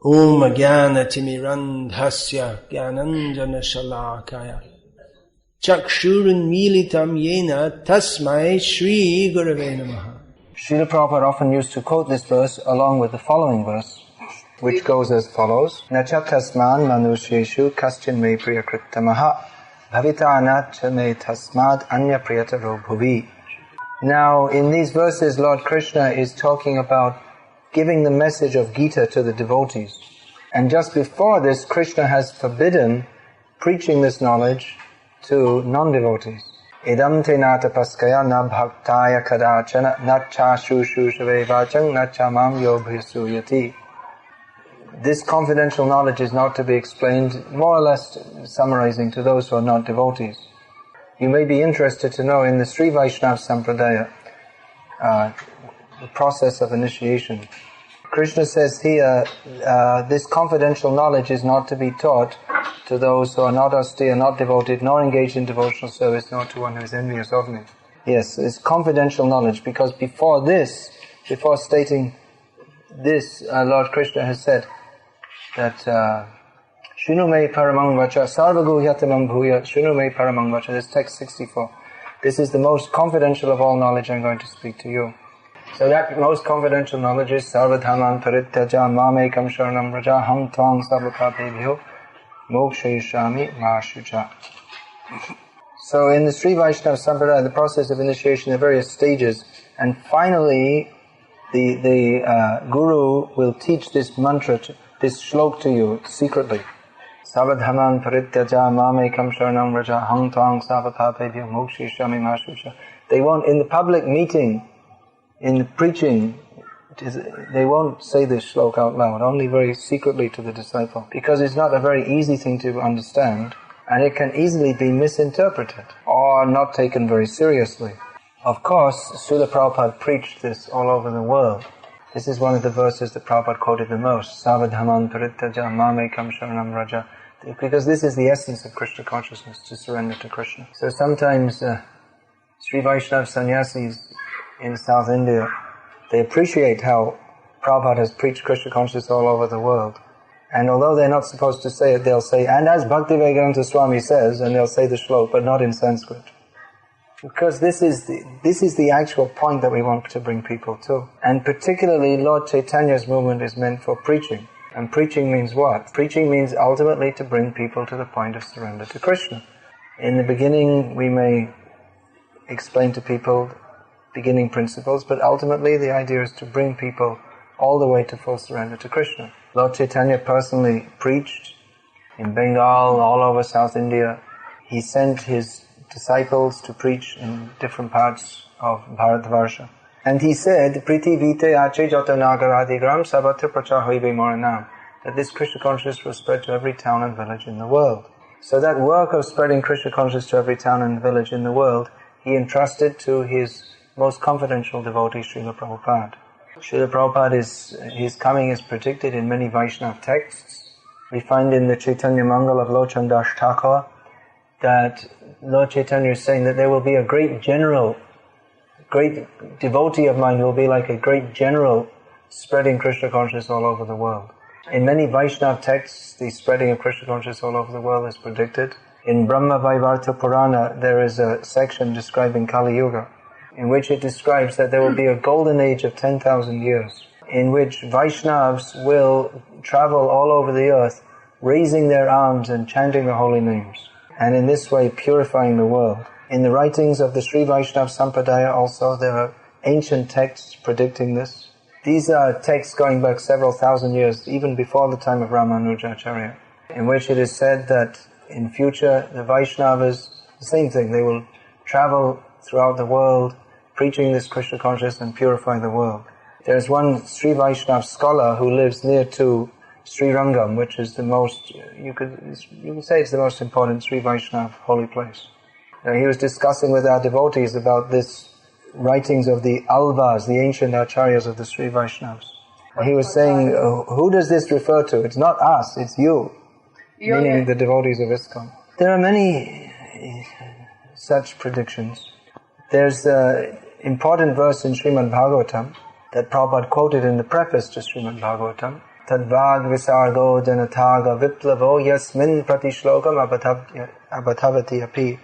Om Jnana Timirandhasya Jnananjana Shalakaya Chakshurun Militam Yena Tasmai Shri Gurave Namaha. Srila Prabhupada often used to quote this verse along with the following verse, which goes as follows: Nacha tasman manusheshu kaschin me priyakritamaha bhavita nacha me tasmad anya priyataro bhuvi. Now, in these verses, Lord Krishna is talking about giving the message of Gita to the devotees. And just before this, Krishna has forbidden preaching this knowledge to non-devotees. Idam te nata paskaya na bhaktaya kadachana na cha shushu shave vachang na cha mam yobhisuyati. This confidential knowledge is not to be explained, more or less summarizing, to those who are not devotees. You may be interested to know in the Sri Vaishnava Sampradaya, the process of initiation. Krishna says here, this confidential knowledge is not to be taught to those who are not austere, not devoted, nor engaged in devotional service, nor to one who is envious of me. Yes, it's confidential knowledge, because before stating this, Lord Krishna has said that Shunu me paramang vacha sarvaguhyatamam bhuya Shunu me paramang vacha. This is text 64. This is the most confidential of all knowledge I'm going to speak to you. So that most confidential knowledge is Sarvadhaman Parityaja Mamekam Sharanam Raja Hang Twang Sarvapapebhyo Mokshayishami Mahashucha. So in the Sri Vaishnava Sampradaya, the process of initiation, there are various stages, and finally the Guru will teach this mantra, this shlok to you secretly. Sarvadhaman Parityaja Mamekam Sharanam Raja Hang Twang Sarvapapebhyo Mokshayishami Mahashucha. They won't, in the public meeting, in the preaching, they won't say this shlok out loud, only very secretly to the disciple, because it's not a very easy thing to understand, and it can easily be misinterpreted or not taken very seriously. Of course, Srila Prabhupada preached this all over the world. This is one of the verses that Prabhupada quoted the most, Savadhaman Parityaja Mamekam Sharanam Raja, because this is the essence of Krishna consciousness, to surrender to Krishna. So sometimes Sri Vaishnava sannyasis in South India, they appreciate how Prabhupada has preached Krishna consciousness all over the world. And although they're not supposed to say it, they'll say, and as Bhakti-Vedanta Swami says, and they'll say the shlok, but not in Sanskrit. Because this is the actual point that we want to bring people to. And particularly Lord Chaitanya's movement is meant for preaching. And preaching means what? Preaching means ultimately to bring people to the point of surrender to Krishna. In the beginning, we may explain to people beginning principles, but ultimately the idea is to bring people all the way to full surrender to Krishna. Lord Chaitanya personally preached in Bengal, all over South India. He sent his disciples to preach in different parts of Bharatvarsha. And he said, Priti vite ache jato nagaradigram sabatra prachar hoibe moranam, that this Krishna consciousness will spread to every town and village in the world. So that work of spreading Krishna consciousness to every town and village in the world, he entrusted to his most confidential devotee, Srila Prabhupada. Srila Prabhupada, his coming is predicted in many Vaishnava texts. We find in the Chaitanya Mangal of Lochan Das Thakur that Lord Chaitanya is saying that there will be a great devotee of mine who will be like a great general spreading Krishna consciousness all over the world. In many Vaishnava texts, the spreading of Krishna consciousness all over the world is predicted. In Brahma Vaivarta Purana, there is a section describing Kali Yuga, in which it describes that there will be a golden age of 10,000 years, in which Vaishnavas will travel all over the earth, raising their arms and chanting the holy names, and in this way purifying the world. In the writings of the Sri Vaishnava Sampradaya also, there are ancient texts predicting this. These are texts going back several thousand years, even before the time of Ramanujacharya, in which it is said that in future the Vaishnavas, the same thing, they will travel throughout the world, preaching this Krishna consciousness and purifying the world. There's one Sri Vaishnava scholar who lives near to Sri Rangam, which is the most, you could say it's the most important Sri Vaishnava holy place. He was discussing with our devotees about this writings of the Alvas, the ancient acharyas of the Sri Vaishnavas. He was saying, who does this refer to? It's not us, it's you, meaning the devotees of ISKCON. There are many such predictions. There's an important verse in Srimad Bhagavatam that Prabhupada quoted in the preface to Srimad Bhagavatam, tadvag visargo janataga viplavo yasmin pratishlokam abatavati api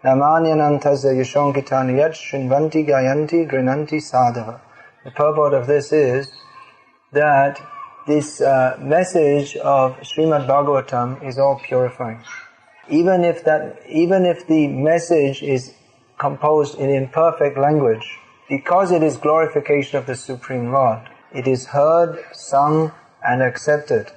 namanyanantaza yashonkitani yat shrinvanti gayanti grinanti sadhava. The purport of this is that this message of Srimad Bhagavatam is all purifying. Even if the message is composed in imperfect language, because it is glorification of the Supreme Lord, it is heard, sung and accepted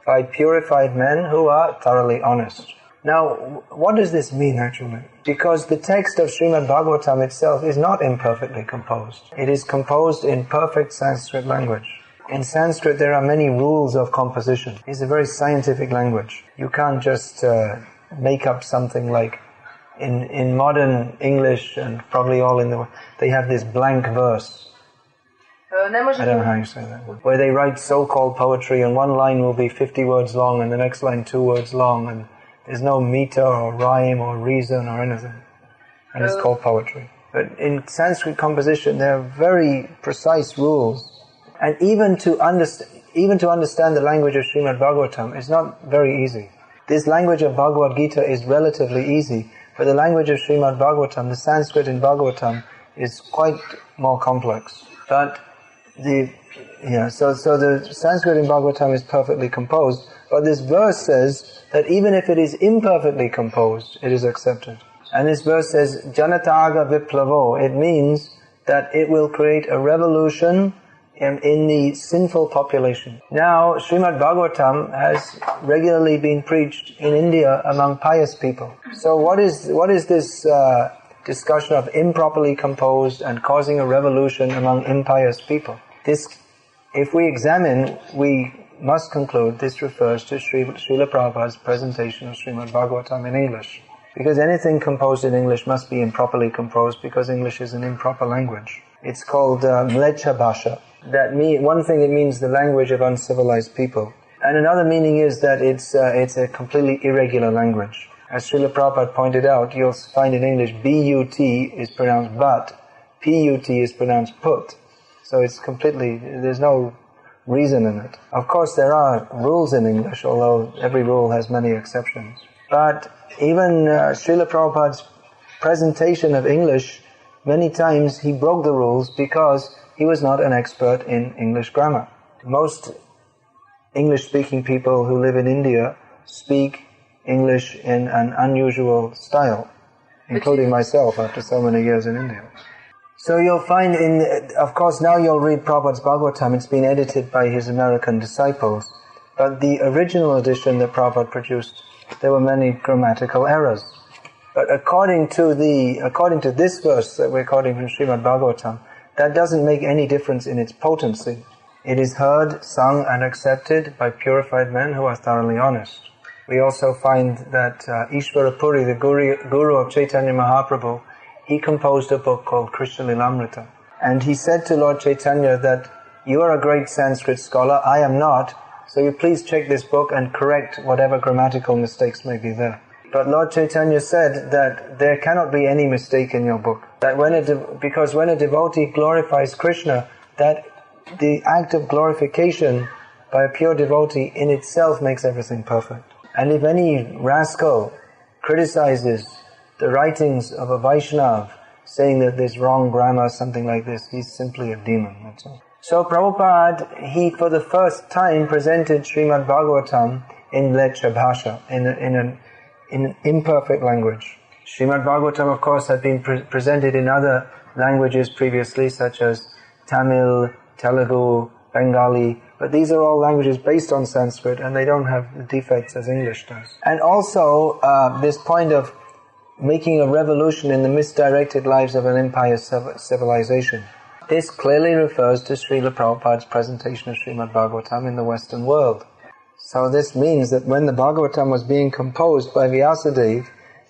by purified men who are thoroughly honest. Now, what does this mean actually? Because the text of Srimad Bhagavatam itself is not imperfectly composed. It is composed in perfect Sanskrit language. In Sanskrit there are many rules of composition. It's a very scientific language. You can't just make up something like in modern English and probably all in the world, they have this blank verse. I don't know how you say that word. Where they write so-called poetry and one line will be 50 words long and the next line 2 words long and there's no meter or rhyme or reason or anything. And it's called poetry. But in Sanskrit composition there are very precise rules. And even to understand the language of Srimad Bhagavatam is not very easy. This language of Bhagavad-gita is relatively easy. But the language of Srimad Bhagavatam, the Sanskrit in Bhagavatam, is quite more complex. But so the Sanskrit in Bhagavatam is perfectly composed, but this verse says that even if it is imperfectly composed, it is accepted. And this verse says, Janataga Viplavo. It means that it will create a revolution in the sinful population. Now, Srimad Bhagavatam has regularly been preached in India among pious people. So what is this discussion of improperly composed and causing a revolution among impious people? This, if we examine, we must conclude this refers to Srila Prabhupada's presentation of Srimad Bhagavatam in English. Because anything composed in English must be improperly composed because English is an improper language. It's called Mlecha Bhasha. One thing it means the language of uncivilized people. And another meaning is that it's a completely irregular language. As Srila Prabhupada pointed out, you'll find in English B-U-T is pronounced but, P-U-T is pronounced put. So it's completely, there's no reason in it. Of course there are rules in English, although every rule has many exceptions. But even Srila Prabhupada's presentation of English, many times he broke the rules because he was not an expert in English grammar. Most English-speaking people who live in India speak English in an unusual style, including myself after so many years in India. So you'll find of course now you'll read Prabhupada's Bhagavatam, it's been edited by his American disciples, but the original edition that Prabhupada produced, there were many grammatical errors. But according to this verse that we're quoting from Srimad Bhagavatam, that doesn't make any difference in its potency. It is heard, sung and accepted by purified men who are thoroughly honest. We also find that Ishvara Puri, the guru of Chaitanya Mahaprabhu, he composed a book called Krishna Lilamrita. And he said to Lord Chaitanya that, you are a great Sanskrit scholar, I am not, so you please check this book and correct whatever grammatical mistakes may be there. But Lord Chaitanya said that there cannot be any mistake in your book. That because when a devotee glorifies Krishna, that the act of glorification by a pure devotee in itself makes everything perfect. And if any rascal criticizes the writings of a Vaishnav, saying that there's wrong grammar, something like this, he's simply a demon, that's all. So Prabhupada, he for the first time presented Srimad Bhagavatam in Mlecha Bhasha, in an imperfect language. Srimad Bhagavatam, of course, had been presented in other languages previously, such as Tamil, Telugu, Bengali, but these are all languages based on Sanskrit, and they don't have the defects as English does. And also, this point of making a revolution in the misdirected lives of an impious civilization. This clearly refers to Srila Prabhupada's presentation of Srimad Bhagavatam in the Western world. So this means that when the Bhagavatam was being composed by Vyasadeva,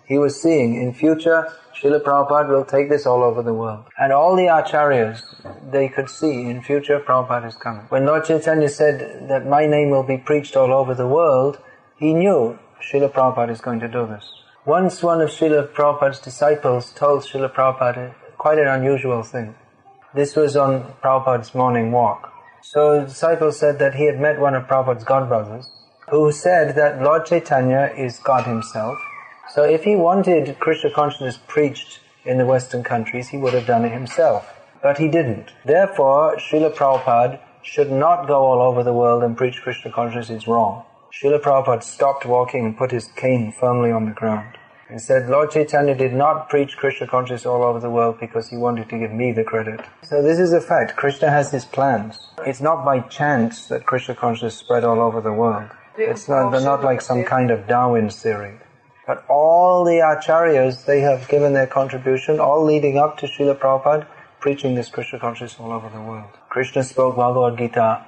he was seeing in future Srila Prabhupada will take this all over the world. And all the acharyas, they could see in future Prabhupada is coming. When Lord Chaitanya said that my name will be preached all over the world, he knew Srila Prabhupada is going to do this. Once one of Srila Prabhupada's disciples told Srila Prabhupada quite an unusual thing. This was on Prabhupada's morning walk. So the disciple said that he had met one of Prabhupada's godbrothers who said that Lord Chaitanya is God himself. So if he wanted Krishna consciousness preached in the Western countries, he would have done it himself. But he didn't. Therefore, Srila Prabhupada should not go all over the world and preach Krishna consciousness. It's wrong. Srila Prabhupada stopped walking and put his cane firmly on the ground and said, Lord Chaitanya did not preach Krishna consciousness all over the world because he wanted to give me the credit. So this is a fact. Krishna has his plans. It's not by chance that Krishna consciousness spread all over the world. They're not like some kind of Darwin's theory. But all the acharyas, they have given their contribution, all leading up to Srila Prabhupada, preaching this Krishna consciousness all over the world. Krishna spoke Bhagavad-gita.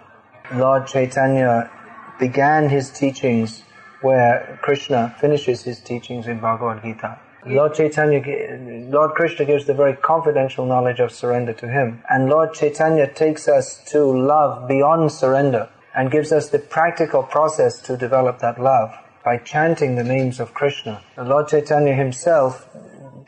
Lord Chaitanya began his teachings where Krishna finishes his teachings in Bhagavad-gita. Lord Krishna gives the very confidential knowledge of surrender to him. And Lord Chaitanya takes us to love beyond surrender and gives us the practical process to develop that love by chanting the names of Krishna. The Lord Chaitanya himself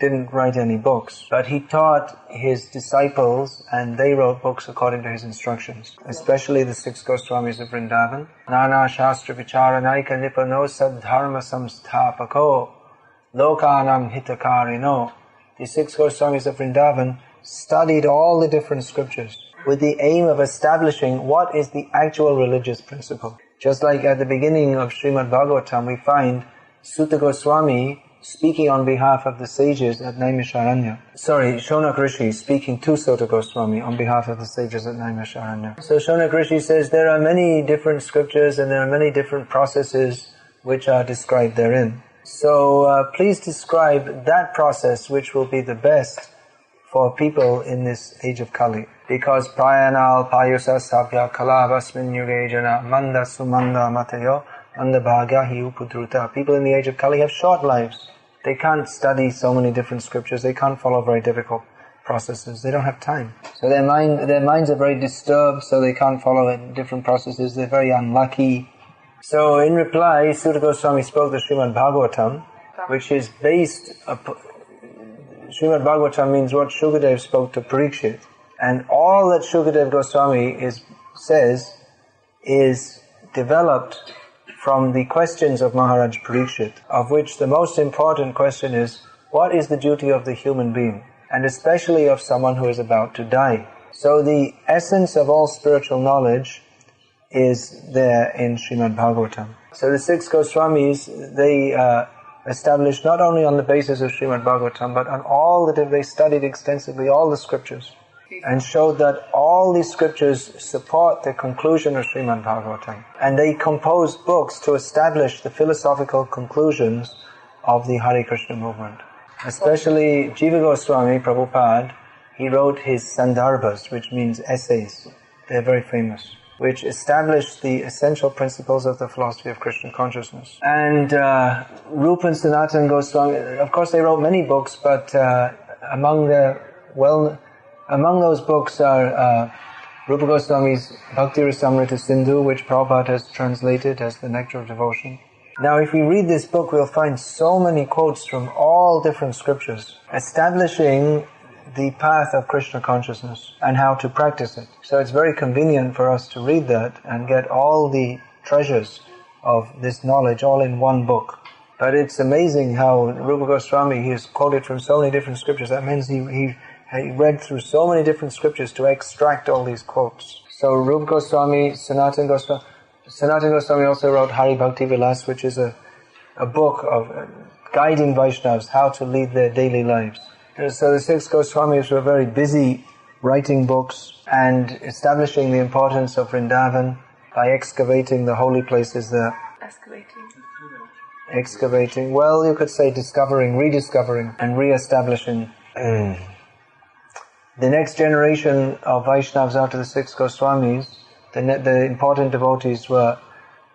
didn't write any books, but he taught his disciples and they wrote books according to his instructions, especially the 6 Goswamis of Vrindavan. Nana Shastra Vicharanaika Nipano Sadharma Samsthapako Lokanam Hitakarino. The 6 Goswamis of Vrindavan studied all the different scriptures with the aim of establishing what is the actual religious principle. Just like at the beginning of Srimad Bhagavatam, we find Sutta Goswami speaking on behalf of the sages at Naimisharanya. Shonak Rishi speaking to Sutta Goswami on behalf of the sages at Naimisharanya. So Shonak Rishi says there are many different scriptures and there are many different processes which are described therein. So please describe that process which will be the best for people in this age of Kali. Because prayanal payusa sabya kalavasmin yugejana manda sumanda matayo manda bhagya hi upudruta. People in the age of Kali have short lives. They can't study so many different scriptures. They can't follow very difficult processes. They don't have time. So their minds are very disturbed, so they can't follow different processes. They're very unlucky. So in reply, Sutta Goswami spoke the Srimad Bhagavatam, which is based upon... Srimad Bhagavatam means what Shukadev spoke to Parikshit. And all that Shukadev Goswami says is developed from the questions of Maharaj Parikshit, of which the most important question is, what is the duty of the human being? And especially of someone who is about to die. So the essence of all spiritual knowledge is there in Srimad Bhagavatam. So the 6 Goswamis, they established not only on the basis of Srimad Bhagavatam, but on all that they studied extensively, all the scriptures, and showed that all these scriptures support the conclusion of Srimad Bhagavatam. And they composed books to establish the philosophical conclusions of the Hare Krishna movement. Especially Jiva Goswami, Prabhupada, he wrote his Sandarbhas, which means essays. They're very famous, which established the essential principles of the philosophy of Krishna consciousness. And Rupa and Sanatana Goswami, of course they wrote many books, but among those books are Rupa Goswami's Bhakti Rasamrita Sindhu, which Prabhupada has translated as the Nectar of Devotion. Now if we read this book, we'll find so many quotes from all different scriptures, establishing the path of Krishna consciousness and how to practice it. So it's very convenient for us to read that and get all the treasures of this knowledge all in one book. But it's amazing how Rupa Goswami, he has quoted from so many different scriptures. That means he read through so many different scriptures to extract all these quotes. So Rupa Goswami, Sanatana Goswami also wrote Hari Bhakti Vilas, which is a book of guiding Vaishnavas how to lead their daily lives. So the 6 Goswamis were very busy writing books and establishing the importance of Vrindavan by excavating the holy places there. Excavating, well, you could say discovering, rediscovering, and re-establishing. The next generation of Vaishnavas after the 6 Goswamis, the important devotees were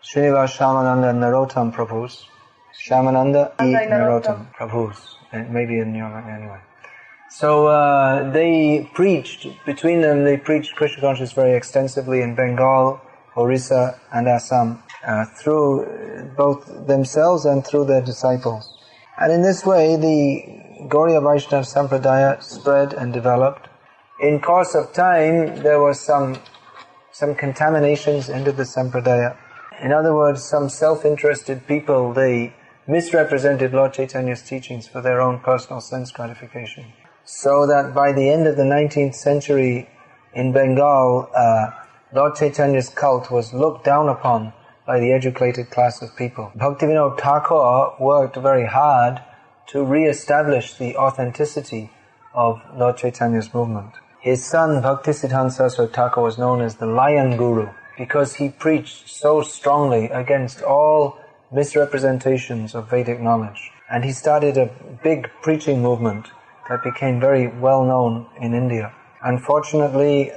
Srinivas Shamananda and Narottam Prabhus. Shamananda and Narottam Prabhus. And maybe in New York anyway. So they preached, between them they preached Krishna consciousness very extensively in Bengal, Orissa and Assam, through both themselves and through their disciples. And in this way the Gauriya Vaishnava Sampradaya spread and developed. In course of time there was some some contaminations into the Sampradaya. In other words, some self-interested people, they misrepresented Lord Chaitanya's teachings for their own personal sense gratification. So that by the end of the 19th century in Bengal, Lord Chaitanya's cult was looked down upon by the educated class of people. Bhaktivinoda Thakur worked very hard to re-establish the authenticity of Lord Chaitanya's movement. His son, Bhaktisiddhanta Saraswati Thakur, was known as the Lion Guru because he preached so strongly against all misrepresentations of Vedic knowledge. And he started a big preaching movement that became very well known in India. Unfortunately,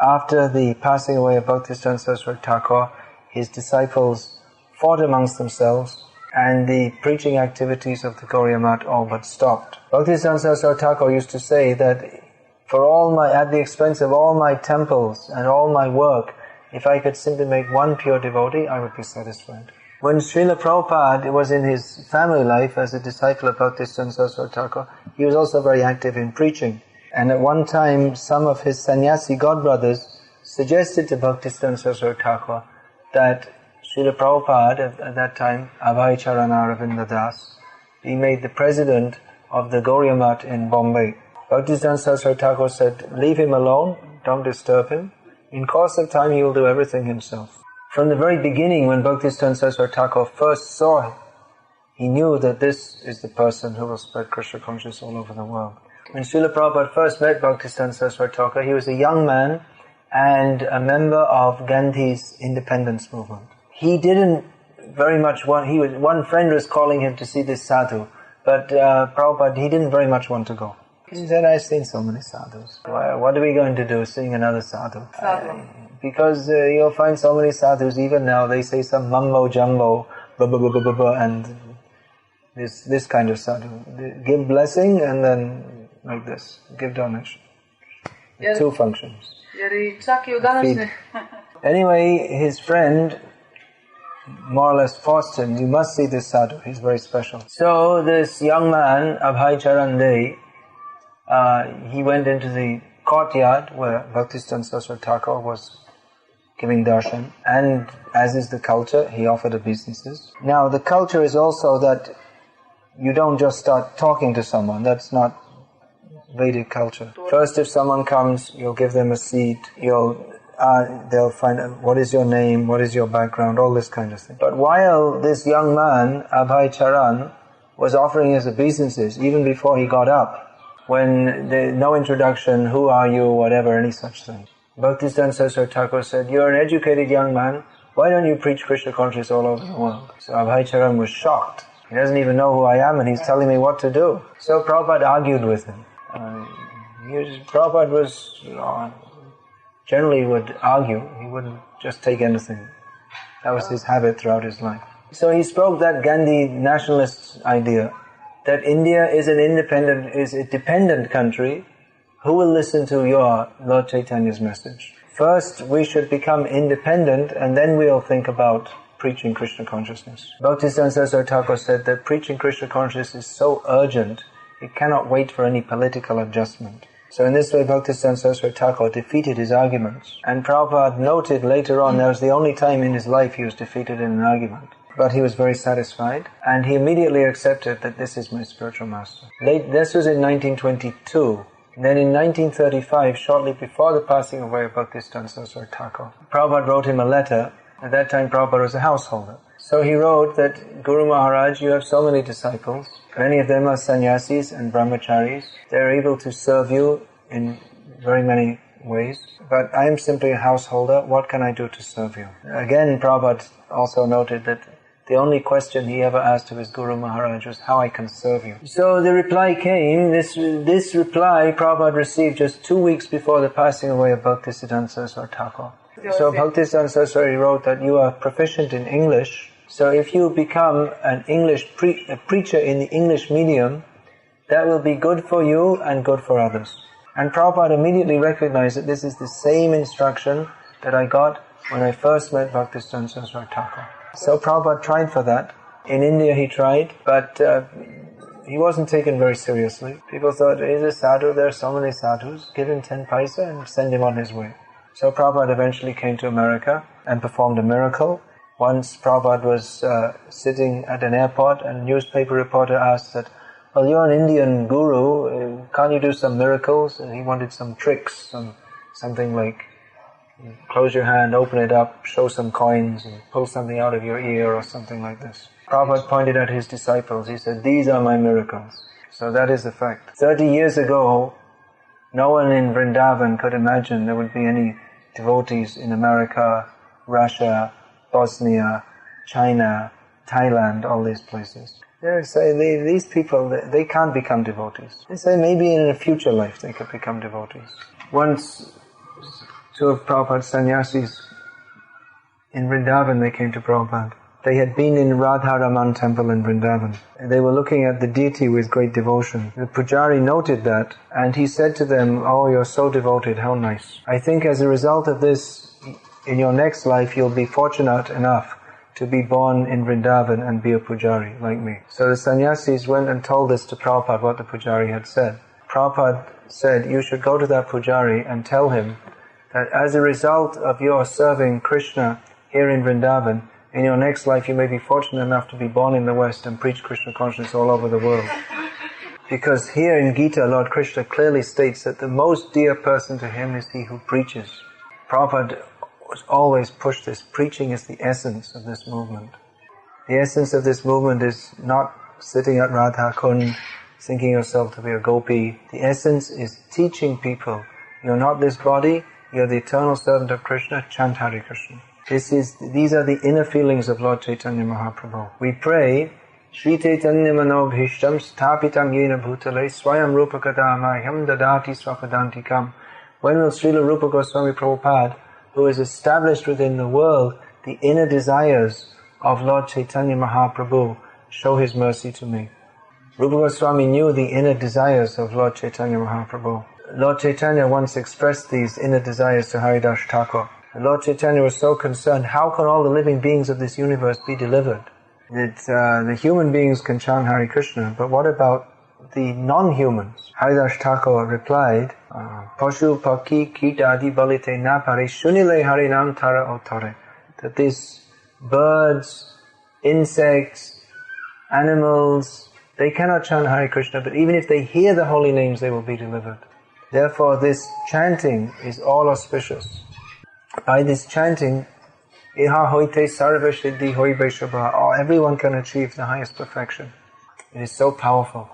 after the passing away of Bhaktisiddhanta Saraswati Thakur, his disciples fought amongst themselves and the preaching activities of the Gauriya Math all but stopped. Bhaktisiddhanta Saraswati Thakur used to say that at the expense of all my temples and all my work, if I could simply make one pure devotee, I would be satisfied. When Srila Prabhupada was in his family life as a disciple of Bhaktisiddhanta Saraswati Thakur, he was also very active in preaching. And at one time, some of his sannyasi godbrothers suggested to Bhaktisiddhanta Saraswati Thakur that Srila Prabhupada, at that time, Abhay Charan Aravinda Das, be made the president of the Gauriya Math in Bombay. Bhaktisiddhanta Saraswati Thakur said, leave him alone, don't disturb him. In course of time, he will do everything himself. From the very beginning, when Bhaktisiddhanta Saraswati Thakur first saw him, he knew that this is the person who will spread Krishna consciousness all over the world. When Srila Prabhupada first met Bhaktisiddhanta Saraswati Thakur, he was a young man and a member of Gandhi's independence movement. He didn't very much want, one friend was calling him to see this sadhu, but Prabhupada, he didn't very much want to go. He said, I've seen so many sadhus. What are we going to do, seeing another sadhu? Because you'll find so many sadhus, even now, they say some mumbo-jumbo, and this kind of sadhu. They give blessing and then like this, give donation. Two functions. Anyway, his friend more or less forced him, you must see this sadhu, he's very special. So this young man, Abhay Charan Dey, he went into the courtyard where Bhaktisiddhanta Saraswati Thakur was giving darshan, and as is the culture, he offered obeisances. Now the culture is also that you don't just start talking to someone, that's not Vedic culture. First, if someone comes, you'll give them a seat, they'll find out what is your name, what is your background, all this kind of thing. But while this young man, Abhay Charan, was offering his obeisances, even before he got up, when no introduction, who are you, whatever, any such thing, Bhaktisiddhanta Saraswati Thakur said, you're an educated young man, why don't you preach Krishna consciousness all over the world? So Abhay Charan was shocked. He doesn't even know who I am and he's telling me what to do. So Prabhupada argued with him. Prabhupada was, generally would argue, he wouldn't just take anything. That was his habit throughout his life. So he spoke that Gandhi nationalist idea, that India is a dependent country. Who will listen to your Lord Chaitanya's message? First, we should become independent and then we'll think about preaching Krishna consciousness. Bhaktisiddhanta Saraswati Thakur said that preaching Krishna consciousness is so urgent, it cannot wait for any political adjustment. So in this way, Bhaktisiddhanta Saraswati Thakur defeated his arguments. And Prabhupada noted later on, that was the only time in his life he was defeated in an argument. But he was very satisfied, and he immediately accepted that this is my spiritual master. This was in 1922. Then in 1935, shortly before the passing away of Bhaktisiddhanta Saraswati Thakur, Prabhupada wrote him a letter. At that time, Prabhupada was a householder. So he wrote that, Guru Maharaj, you have so many disciples. Many of them are sannyasis and brahmacharis. They are able to serve you in very many ways. But I am simply a householder. What can I do to serve you? Again, Prabhupada also noted that the only question he ever asked of his Guru Maharaj was how I can serve you. So the reply came, this reply Prabhupada received just 2 weeks before the passing away of Bhaktisiddhanta Saraswati Thakur. So Bhaktisiddhanta Saraswati wrote that you are proficient in English, so if you become an a preacher in the English medium, that will be good for you and good for others. And Prabhupada immediately recognized that this is the same instruction that I got when I first met Bhaktisiddhanta Saraswati Thakur. So Prabhupada tried for that. In India he tried, but he wasn't taken very seriously. People thought, he's a sadhu, there are so many sadhus, give him 10 paisa and send him on his way. So Prabhupada eventually came to America and performed a miracle. Once Prabhupada was sitting at an airport and a newspaper reporter asked that, well, you're an Indian guru, can't you do some miracles? And he wanted some tricks, something like close your hand, open it up, show some coins, and pull something out of your ear or something like this. Prabhupada pointed at his disciples. He said, these are my miracles. So that is the fact. 30 years ago, no one in Vrindavan could imagine there would be any devotees in America, Russia, Bosnia, China, Thailand, all these places. They say these people, they can't become devotees. They say maybe in a future life they could become devotees. Once, two of Prabhupada's sannyasis in Vrindavan, they came to Prabhupada. They had been in Radharaman temple in Vrindavan. They were looking at the deity with great devotion. The pujari noted that, and he said to them, oh, you're so devoted, how nice. I think as a result of this, in your next life you'll be fortunate enough to be born in Vrindavan and be a pujari like me. So the sannyasis went and told this to Prabhupada, what the pujari had said. Prabhupada said, you should go to that pujari and tell him that as a result of your serving Krishna here in Vrindavan, in your next life you may be fortunate enough to be born in the West and preach Krishna consciousness all over the world. Because here in Gita, Lord Krishna clearly states that the most dear person to him is he who preaches. Prabhupada was always pushed this. Preaching is the essence of this movement. The essence of this movement is not sitting at Radha Kund, thinking yourself to be a gopi. The essence is teaching people. You're not this body, you're the eternal servant of Krishna, chant Hare Krishna. These are the inner feelings of Lord Chaitanya Mahaprabhu. We pray, Shri Chaitanya Manobhishtam Sthapitam Yena Bhutale Swayam Rupa Kadamahyam Dadati Swapadantikam. When will Srila Rupa Goswami Prabhupada, who is established within the world the inner desires of Lord Chaitanya Mahaprabhu, show his mercy to me? Rupa Goswami knew the inner desires of Lord Chaitanya Mahaprabhu. Lord Chaitanya once expressed these inner desires to Haridas Thakur. And Lord Chaitanya was so concerned, how can all the living beings of this universe be delivered? That the human beings can chant Hare Krishna, but what about the non-humans? Haridas Thakur replied, Pashu Paki Kit Adi Balite Na Pare Shunile Harinam Tara Otare. That these birds, insects, animals, they cannot chant Hare Krishna, but even if they hear the holy names, they will be delivered. Therefore, this chanting is all auspicious. By this chanting, everyone can achieve the highest perfection. It is so powerful.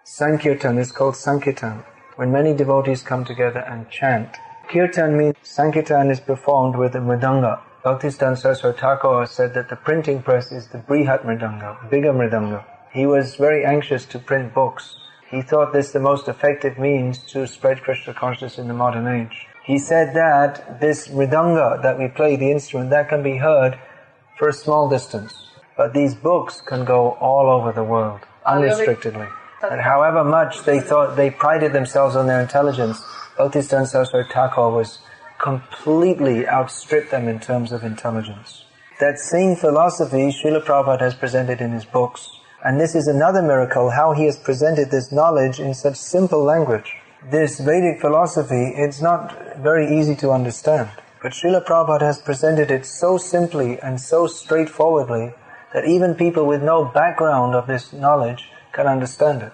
Sankirtan is called Sankirtan, when many devotees come together and chant. Kirtan means Sankirtan is performed with a mridanga. Bhaktisiddhanta Saraswati Thakur said that the printing press is the Brihat Mridanga, bigger Mridanga. He was very anxious to print books. He thought this the most effective means to spread Krishna consciousness in the modern age. He said that this mridanga that we play, the instrument, that can be heard for a small distance. But these books can go all over the world, unrestrictedly. And however much they thought, they prided themselves on their intelligence, Bhaktisiddhanta Saraswati Thakur was completely outstripped them in terms of intelligence. That same philosophy Srila Prabhupada has presented in his books. And this is another miracle, how he has presented this knowledge in such simple language. This Vedic philosophy, it's not very easy to understand. But Srila Prabhupada has presented it so simply and so straightforwardly that even people with no background of this knowledge can understand it.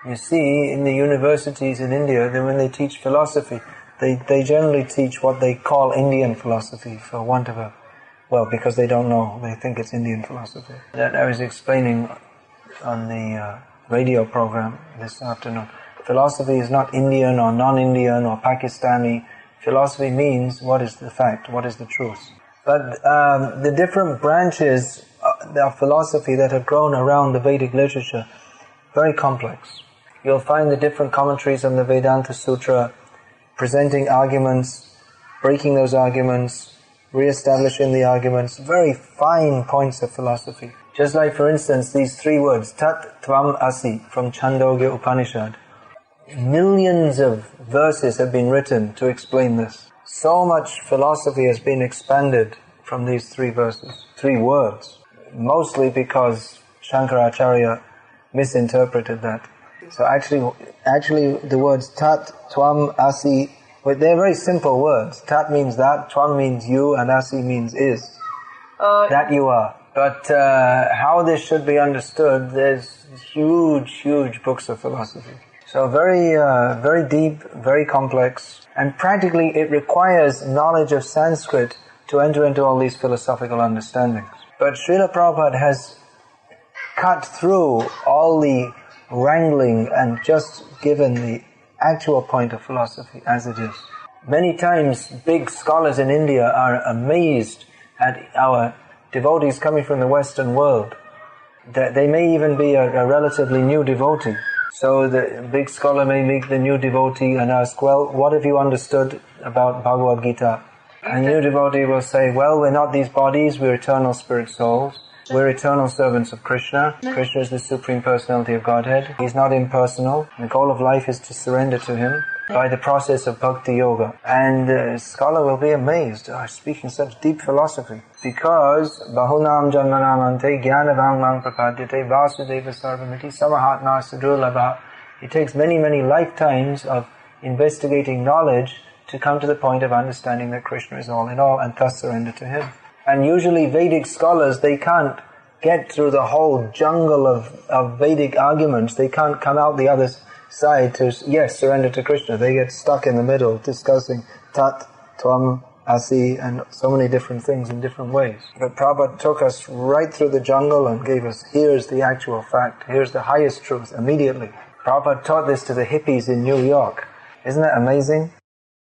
You see, in the universities in India, when they teach philosophy, they generally teach what they call Indian philosophy, for want of a... Well, because they don't know, they think it's Indian philosophy. That I was explaining on the radio program this afternoon. Philosophy is not Indian or non-Indian or Pakistani. Philosophy means what is the fact, what is the truth. But the different branches of philosophy that have grown around the Vedic literature, very complex. You'll find the different commentaries on the Vedanta Sutra, presenting arguments, breaking those arguments, re-establishing the arguments, very fine points of philosophy. Just like, for instance, these three words, Tat Tvam Asi, from Chandogya Upanishad. Millions of verses have been written to explain this. So much philosophy has been expanded from these three verses, three words, mostly because Shankaracharya misinterpreted that. So actually the words Tat Tvam Asi But they're very simple words. Tat means that, Tvam means you, and Asi means is. That you are. But how this should be understood, there's huge books of philosophy. So very deep, very complex, and practically it requires knowledge of Sanskrit to enter into all these philosophical understandings. But Srila Prabhupada has cut through all the wrangling and just given the actual point of philosophy as it is. Many times big scholars in India are amazed at our devotees coming from the Western world. They may even be a relatively new devotee. So the big scholar may meet the new devotee and ask, well, what have you understood about Bhagavad-gita? And the new devotee will say, well, we're not these bodies, we're eternal spirit souls. We're eternal servants of Krishna. Krishna is the Supreme Personality of Godhead. He's not impersonal. The goal of life is to surrender to Him by the process of Bhakti Yoga. And the scholar will be amazed, speaking such deep philosophy. Because Bahunam Janmanamante Jnanavang Prapadyate Vasudeva Sarvamiti Samahatma Sadrulabha. It takes many lifetimes of investigating knowledge to come to the point of understanding that Krishna is all in all and thus surrender to Him. And usually Vedic scholars, they can't get through the whole jungle of Vedic arguments. They can't come out the other side to, yes, surrender to Krishna. They get stuck in the middle discussing Tat, Tvam, Asi, and so many different things in different ways. But Prabhupada took us right through the jungle and gave us, here's the actual fact, here's the highest truth, immediately. Prabhupada taught this to the hippies in New York. Isn't that amazing?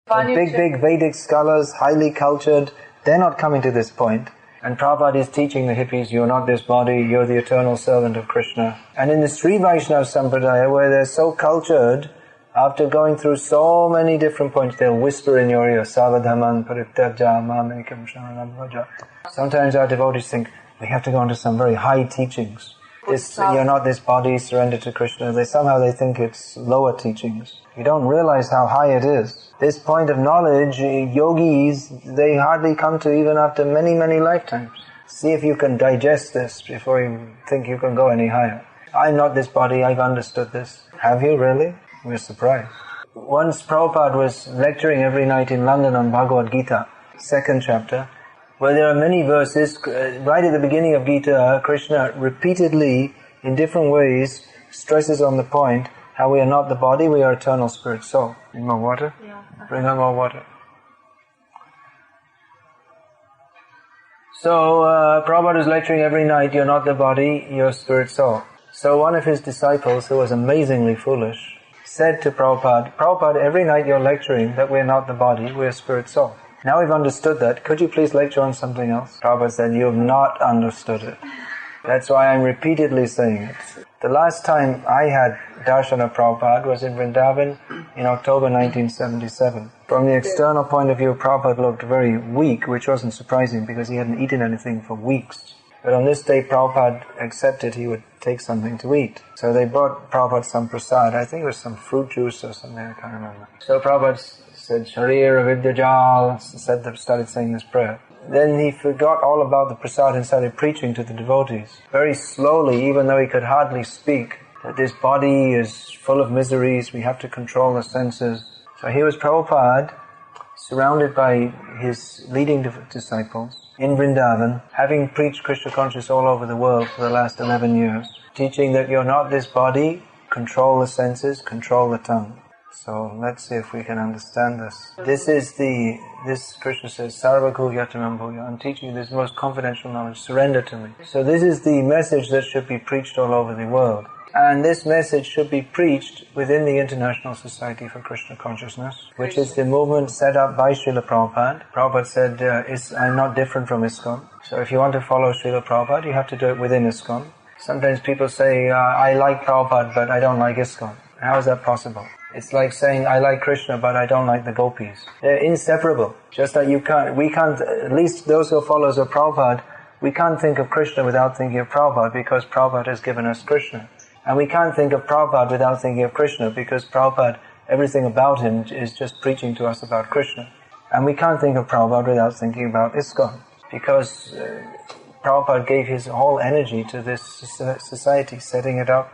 Big Vedic scholars, highly cultured, they're not coming to this point. And Prabhupada is teaching the hippies, you're not this body, you're the eternal servant of Krishna. And in the Sri Vaishnava Sampradaya, where they're so cultured, after going through so many different points, they'll whisper in your ear, Savadhaman Parityaja Mamekam Sharanam Vraja. Sometimes our devotees think, we have to go into some very high teachings. You're not this body, surrender to Krishna. Somehow they think it's lower teachings. You don't realize how high it is. This point of knowledge, yogis, they hardly come to even after many lifetimes. See if you can digest this before you think you can go any higher. I'm not this body, I've understood this. Have you really? We're surprised. Once Prabhupada was lecturing every night in London on Bhagavad-gita, 2nd chapter, where there are many verses. Right at the beginning of Gita, Krishna repeatedly, in different ways, stresses on the point how we are not the body, we are eternal spirit soul. Need more water? Yeah. Bring her more water. So, Prabhupada is lecturing every night, you're not the body, you're spirit soul. So one of his disciples, who was amazingly foolish, said to Prabhupada, Prabhupada, every night you're lecturing that we're not the body, we're spirit soul. Now we've understood that, could you please lecture on something else? Prabhupada said, you have not understood it. That's why I'm repeatedly saying it. The last time I had darshan of Prabhupada was in Vrindavan in October 1977. From the external point of view, Prabhupada looked very weak, which wasn't surprising because he hadn't eaten anything for weeks. But on this day, Prabhupada accepted he would take something to eat. So they brought Prabhupada some prasad. I think it was some fruit juice or something, I can't remember. So Prabhupada said, Sharira Vidyajal, started saying this prayer. Then he forgot all about the prasad and started preaching to the devotees. Very slowly, even though he could hardly speak, that this body is full of miseries, we have to control the senses. So here was Prabhupada, surrounded by his leading disciples, in Vrindavan, having preached Krishna consciousness all over the world for the last 11 years, teaching that you're not this body, control the senses, control the tongue. So let's see if we can understand this. This Krishna says, Sarva Guhyatamam Bhuya, I'm teaching you this most confidential knowledge, surrender to me. So this is the message that should be preached all over the world. And this message should be preached within the International Society for Krishna Consciousness, which is the movement set up by Srila Prabhupada. Prabhupada said, I'm not different from ISKCON. So if you want to follow Srila Prabhupada, you have to do it within ISKCON. Sometimes people say, I like Prabhupada, but I don't like ISKCON. How is that possible? It's like saying, I like Krishna, but I don't like the gopis. They're inseparable. Just that we can't, at least those who are followers of Prabhupada, we can't think of Krishna without thinking of Prabhupada, because Prabhupada has given us Krishna. And we can't think of Prabhupada without thinking of Krishna, because Prabhupada, everything about him is just preaching to us about Krishna. And we can't think of Prabhupada without thinking about ISKCON, because Prabhupada gave his whole energy to this society, setting it up,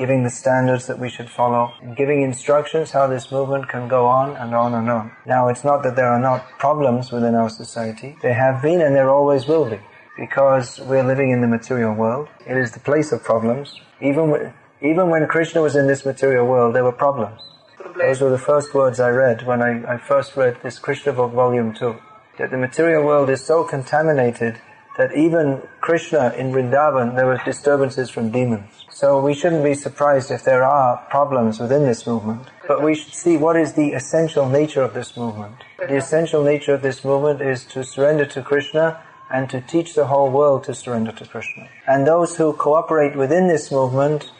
giving the standards that we should follow, and giving instructions how this movement can go on and on and on. Now, it's not that there are not problems within our society. There have been and there always will be, because we're living in the material world. It is the place of problems. Even when Krishna was in this material world, there were problems. Those were the first words I read when I first read this Krishna book, Volume 2. That the material world is so contaminated that even Krishna in Vrindavan, there were disturbances from demons. So we shouldn't be surprised if there are problems within this movement. But we should see what is the essential nature of this movement. The essential nature of this movement is to surrender to Krishna and to teach the whole world to surrender to Krishna. And those who cooperate within this movement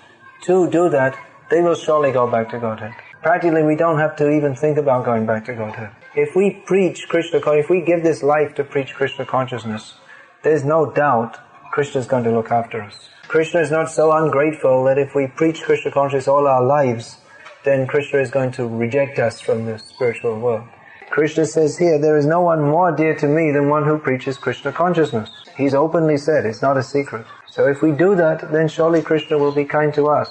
to do that, they will surely go back to Godhead. Practically, we don't have to even think about going back to Godhead. If we preach Krishna, if we give this life to preach Krishna consciousness, there's no doubt Krishna is going to look after us. Krishna is not so ungrateful that if we preach Krishna consciousness all our lives, then Krishna is going to reject us from the spiritual world. Krishna says here, there is no one more dear to me than one who preaches Krishna consciousness. He's openly said, it's not a secret. So if we do that, then surely Krishna will be kind to us.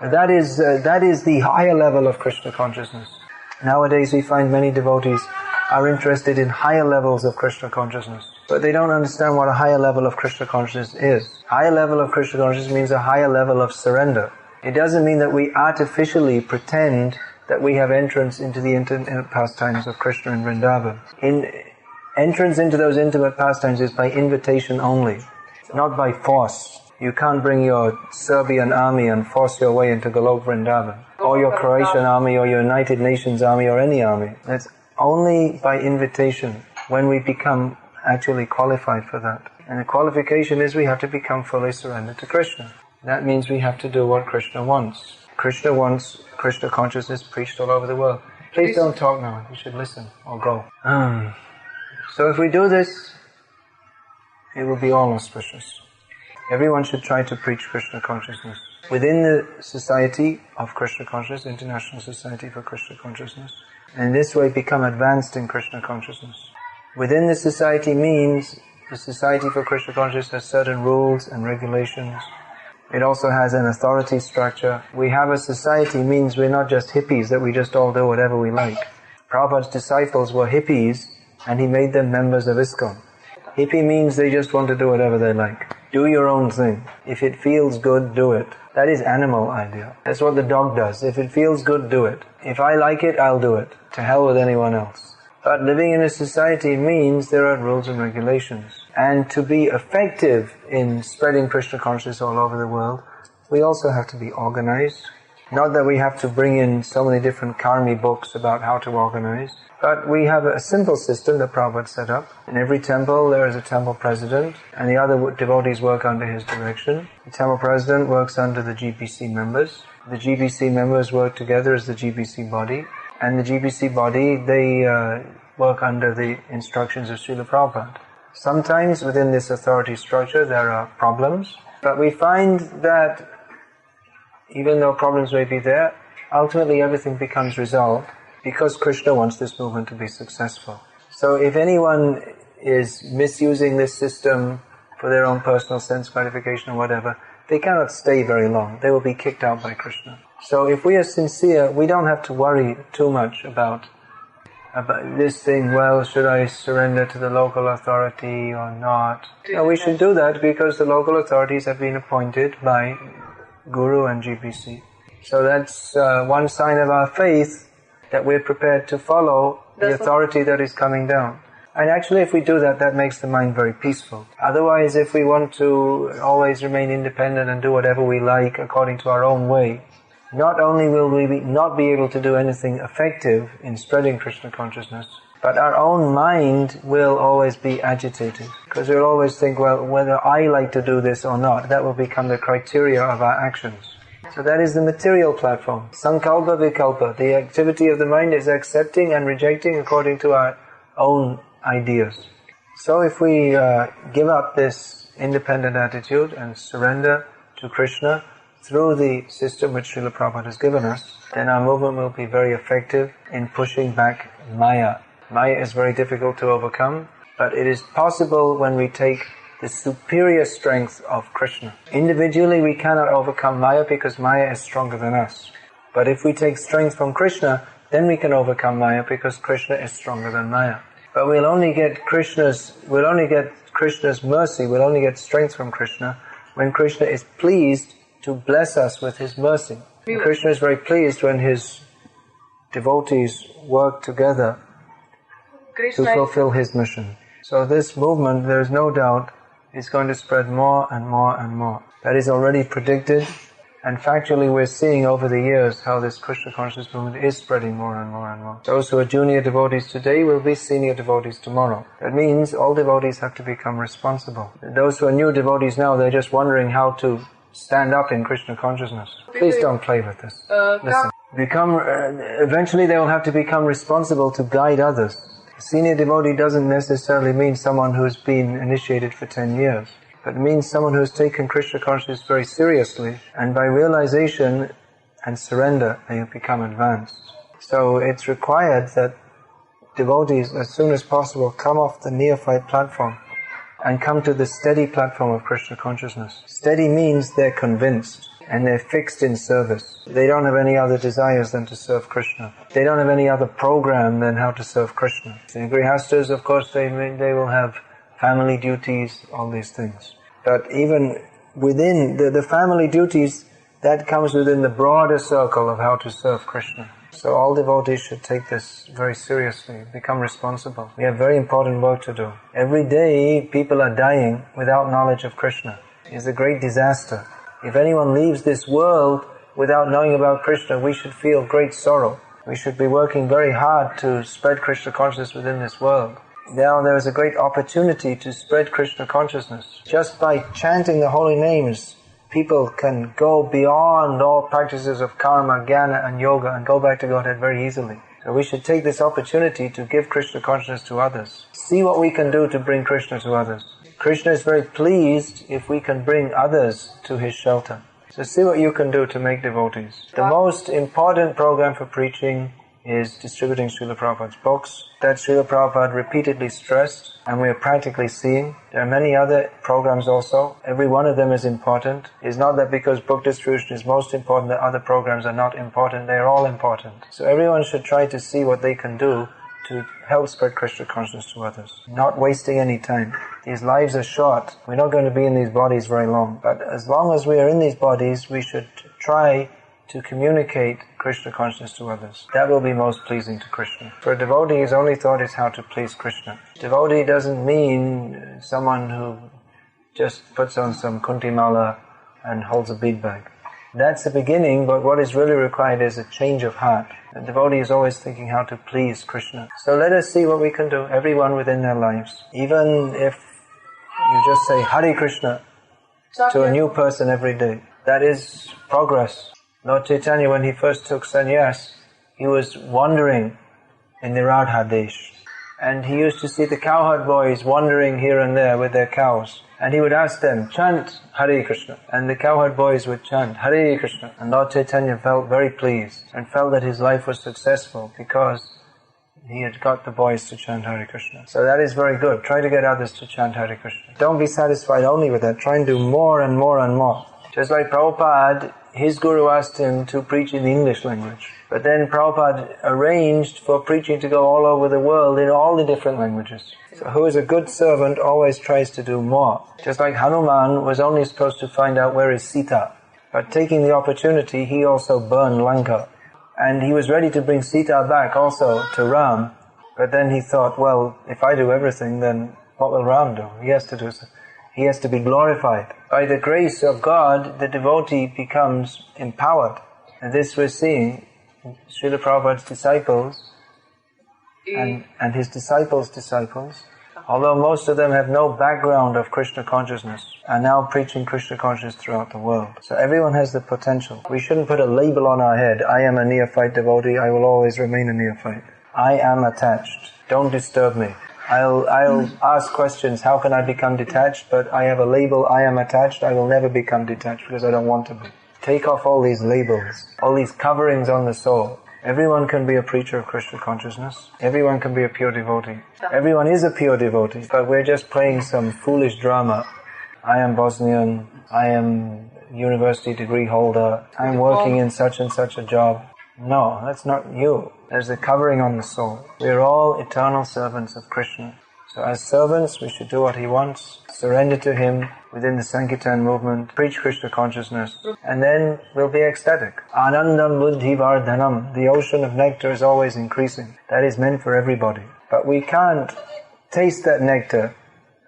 That is the higher level of Krishna consciousness. Nowadays we find many devotees are interested in higher levels of Krishna consciousness, but they don't understand what a higher level of Krishna consciousness is. Higher level of Krishna consciousness means a higher level of surrender. It doesn't mean that we artificially pretend that we have entrance into the intimate pastimes of Krishna in Vrindavan. Entrance into those intimate pastimes is by invitation only, not by force. You can't bring your Serbian army and force your way into Golok Vrindavan, or your Croatian army, or your United Nations army, or any army. That's only by invitation when we become actually qualified for that. And the qualification is we have to become fully surrendered to Krishna. That means we have to do what Krishna wants. Krishna wants Krishna consciousness preached all over the world. Please don't talk now, you should listen or go. So if we do this, it will be all auspicious. Everyone should try to preach Krishna consciousness. Within the Society of Krishna Consciousness, International Society for Krishna Consciousness, and in this way become advanced in Krishna consciousness. Within the society means the Society for Krishna Consciousness has certain rules and regulations. It also has an authority structure. We have a society means we're not just hippies that we just all do whatever we like. Prabhupada's disciples were hippies and he made them members of ISKCON. Hippie means they just want to do whatever they like. Do your own thing. If it feels good, do it. That is animal idea. That's what the dog does. If it feels good, do it. If I like it, I'll do it. To hell with anyone else. But living in a society means there are rules and regulations. And to be effective in spreading Krishna consciousness all over the world, we also have to be organized. Not that we have to bring in so many different karmi books about how to organize, but we have a simple system that Prabhupada set up. In every temple there is a temple president, and the other devotees work under his direction. The temple president works under the GBC members. The GBC members work together as the GBC body, and the GBC body, they work under the instructions of Srila Prabhupada. Sometimes within this authority structure there are problems, but we find that even though problems may be there, ultimately everything becomes resolved because Krishna wants this movement to be successful. So if anyone is misusing this system for their own personal sense gratification or whatever, they cannot stay very long. They will be kicked out by Krishna. So if we are sincere, we don't have to worry too much about this thing, well, should I surrender to the local authority or not? No, we should do that because the local authorities have been appointed by Guru and GBC. So that's one sign of our faith, that we're prepared to follow the authority that is coming down. And actually if we do that, that makes the mind very peaceful. Otherwise, if we want to always remain independent and do whatever we like according to our own way, not only will we not be able to do anything effective in spreading Krishna consciousness, but our own mind will always be agitated. Because we'll always think, well, whether I like to do this or not, that will become the criteria of our actions. So that is the material platform. Sankalpa vikalpa. The activity of the mind is accepting and rejecting according to our own ideas. So if we give up this independent attitude and surrender to Krishna through the system which Srila Prabhupada has given us, then our movement will be very effective in pushing back Maya. Maya is very difficult to overcome, but it is possible when we take the superior strength of Krishna. Individually we cannot overcome Maya because Maya is stronger than us. But if we take strength from Krishna, then we can overcome Maya because Krishna is stronger than Maya. But we'll only get Krishna's mercy, we'll only get strength from Krishna when Krishna is pleased to bless us with his mercy. And Krishna is very pleased when his devotees work together to fulfill his mission. So this movement, there is no doubt, is going to spread more and more and more. That is already predicted, and factually we're seeing over the years how this Krishna consciousness movement is spreading more and more and more. Those who are junior devotees today will be senior devotees tomorrow. That means all devotees have to become responsible. Those who are new devotees now, they're just wondering how to stand up in Krishna consciousness. Please don't play with this. Listen. Eventually they will have to become responsible to guide others. A senior devotee doesn't necessarily mean someone who's been initiated for 10 years, but it means someone who's taken Krishna consciousness very seriously, and by realization and surrender they have become advanced. So it's required that devotees as soon as possible come off the neophyte platform and come to the steady platform of Krishna consciousness. Steady means they're convinced and they're fixed in service. They don't have any other desires than to serve Krishna. They don't have any other program than how to serve Krishna. The Grihastas, of course, they will have family duties, all these things. But even within the family duties, that comes within the broader circle of how to serve Krishna. So all devotees should take this very seriously, become responsible. We have very important work to do. Every day people are dying without knowledge of Krishna. It's a great disaster. If anyone leaves this world without knowing about Krishna, we should feel great sorrow. We should be working very hard to spread Krishna consciousness within this world. Now there is a great opportunity to spread Krishna consciousness. Just by chanting the holy names, people can go beyond all practices of karma, jnana and yoga and go back to Godhead very easily. So we should take this opportunity to give Krishna consciousness to others. See what we can do to bring Krishna to others. Krishna is very pleased if we can bring others to his shelter. So see what you can do to make devotees. The most important program for preaching is distributing Srila Prabhupada's books. That Srila Prabhupada repeatedly stressed, and we are practically seeing. There are many other programs also. Every one of them is important. It's not that because book distribution is most important that other programs are not important. They are all important. So everyone should try to see what they can do to help spread Krishna consciousness to others. Not wasting any time. These lives are short. We're not going to be in these bodies very long. But as long as we are in these bodies, we should try to communicate Krishna consciousness to others. That will be most pleasing to Krishna. For a devotee, his only thought is how to please Krishna. Devotee doesn't mean someone who just puts on some kuntimala and holds a bead bag. That's the beginning, but what is really required is a change of heart. The devotee is always thinking how to please Krishna. So let us see what we can do, everyone within their lives. Even if you just say Hare Krishna to a new person every day, that is progress. Lord Chaitanya, when he first took sannyas, he was wandering in the Radha Desh. And he used to see the cowherd boys wandering here and there with their cows. And he would ask them, chant Hare Krishna. And the cowherd boys would chant Hare Krishna. And Lord Chaitanya felt very pleased and felt that his life was successful because he had got the boys to chant Hare Krishna. So that is very good. Try to get others to chant Hare Krishna. Don't be satisfied only with that. Try and do more and more and more. Just like Prabhupada, his guru asked him to preach in the English language. But then Prabhupada arranged for preaching to go all over the world in all the different languages. So who is a good servant always tries to do more. Just like Hanuman was only supposed to find out where is Sita. But taking the opportunity, he also burned Lanka. And he was ready to bring Sita back also to Ram. But then he thought, well, if I do everything, then what will Ram do? He has to do so. He has to be glorified. By the grace of God, the devotee becomes empowered. And this we're seeing. Srila Prabhupada's disciples and his disciples' disciples, although most of them have no background of Krishna consciousness, are now preaching Krishna consciousness throughout the world. So everyone has the potential. We shouldn't put a label on our head. I am a neophyte devotee. I will always remain a neophyte. I am attached. Don't disturb me. I'll ask questions, how can I become detached? But I have a label, I am attached. I will never become detached because I don't want to be. Take off all these labels, all these coverings on the soul. Everyone can be a preacher of Krishna consciousness. Everyone can be a pure devotee. Everyone is a pure devotee, but we're just playing some foolish drama. I am Bosnian, I am university degree holder, I'm working in such and such a job. No, that's not you. There's a covering on the soul. We're all eternal servants of Krishna. So as servants, we should do what he wants, surrender to him within the Sankirtan movement, preach Krishna consciousness, and then we'll be ecstatic. Anandam buddhi vardhanam. The ocean of nectar is always increasing. That is meant for everybody. But we can't taste that nectar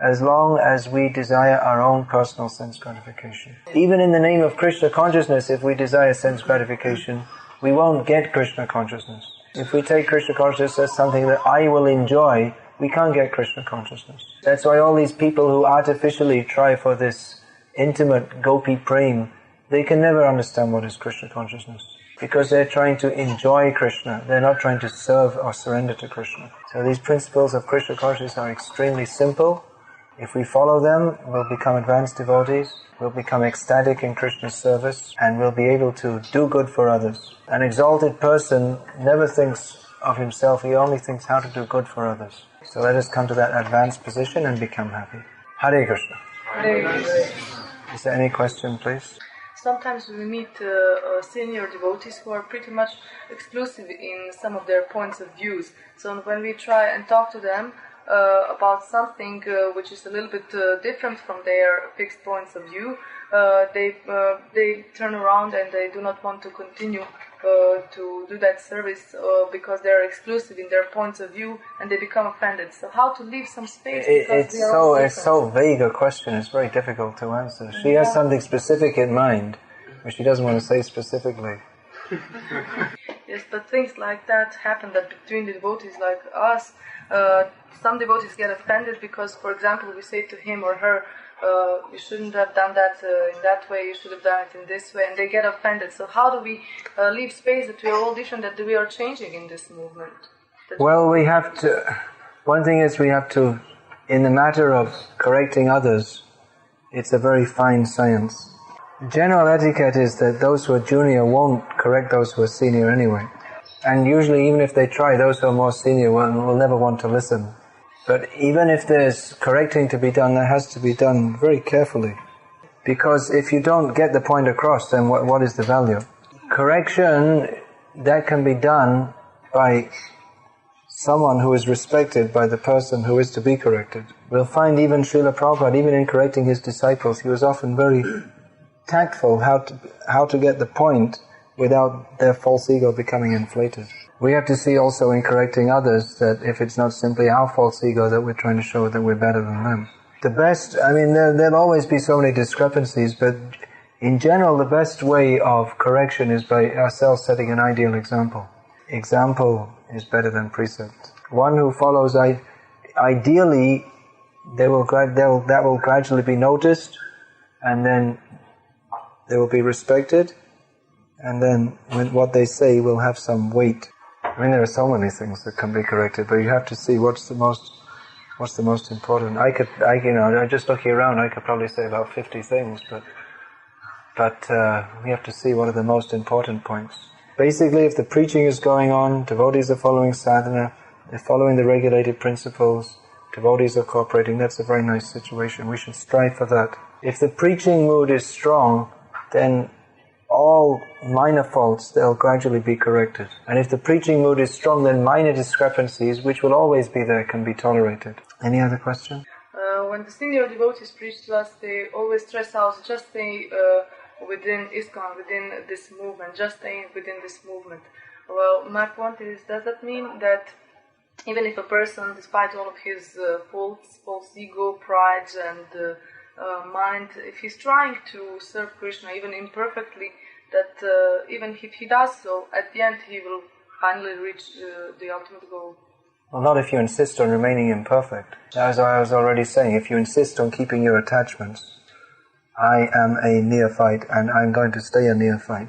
as long as we desire our own personal sense gratification. Even in the name of Krishna consciousness, if we desire sense gratification, we won't get Krishna consciousness. If we take Krishna consciousness as something that I will enjoy, we can't get Krishna consciousness. That's why all these people who artificially try for this intimate gopi prem, they can never understand what is Krishna consciousness. Because they're trying to enjoy Krishna. They're not trying to serve or surrender to Krishna. So these principles of Krishna consciousness are extremely simple. If we follow them, we'll become advanced devotees. We'll become ecstatic in Krishna's service. And we'll be able to do good for others. An exalted person never thinks of himself. He only thinks how to do good for others. So let us come to that advanced position and become happy. Hare Krishna. Hare Krishna. Is there any question, please? Sometimes we meet senior devotees who are pretty much exclusive in some of their points of views. So when we try and talk to them about something which is a little bit different from their fixed points of view, they turn around and they do not want to continue to do that service because they're exclusive in their points of view and they become offended. So how to leave some space? It's so vague a question, it's very difficult to answer. She has something specific in mind, but she doesn't want to say specifically. Yes, but things like that happen that between the devotees like us, some devotees get offended because, for example, we say to him or her, you shouldn't have done that in that way, you should have done it in this way, and they get offended. So how do we leave space that we are all different, that we are changing in this movement? Well, we have to, one thing is we have to, in the matter of correcting others, it's a very fine science. General etiquette is that those who are junior won't correct those who are senior anyway. And usually even if they try, those who are more senior will never want to listen. But even if there's correcting to be done, that has to be done very carefully. Because if you don't get the point across, then what is the value? Correction, that can be done by someone who is respected by the person who is to be corrected. We'll find even Srila Prabhupada, even in correcting his disciples, he was often very tactful how to get the point without their false ego becoming inflated. We have to see also in correcting others that if it's not simply our false ego that we're trying to show that we're better than them. The best, I mean, there'll always be so many discrepancies, but in general the best way of correction is by ourselves setting an ideal example. Example is better than precept. One who follows, ideally, that will gradually be noticed, and then they will be respected, and then when what they say will have some weight. I mean, there are so many things that can be corrected, but you have to see what's the most important. Just looking around, I could probably say about 50 things, but we have to see what are the most important points. Basically, if the preaching is going on, devotees are following sadhana, they're following the regulated principles, devotees are cooperating, that's a very nice situation. We should strive for that. If the preaching mood is strong, then all minor faults, they'll gradually be corrected. And if the preaching mood is strong, then minor discrepancies, which will always be there, can be tolerated. Any other question? When the senior devotees preach to us, they always stress out, just stay within ISKCON, within this movement, just stay within this movement. Well, my point is, does that mean that even if a person, despite all of his faults, false ego, pride and mind, if he's trying to serve Krishna even imperfectly, that even if he does so, at the end he will finally reach the ultimate goal? Well, not if you insist on remaining imperfect. As I was already saying, if you insist on keeping your attachments, I am a neophyte and I'm going to stay a neophyte,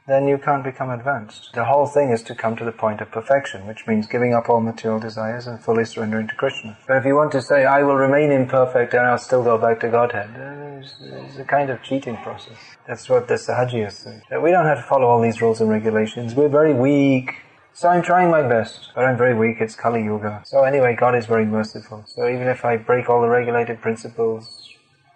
then you can't become advanced. The whole thing is to come to the point of perfection, which means giving up all material desires and fully surrendering to Krishna. But if you want to say, I will remain imperfect and I'll still go back to Godhead, It's a kind of cheating process. That's what the Sahajiyas say. That we don't have to follow all these rules and regulations. We're very weak. So I'm trying my best, but I'm very weak. It's Kali Yuga. So anyway, God is very merciful. So even if I break all the regulated principles,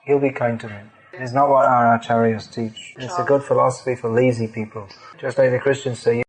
He'll be kind to me. It's not what our acharyas teach. It's a good philosophy for lazy people. Just like the Christians say,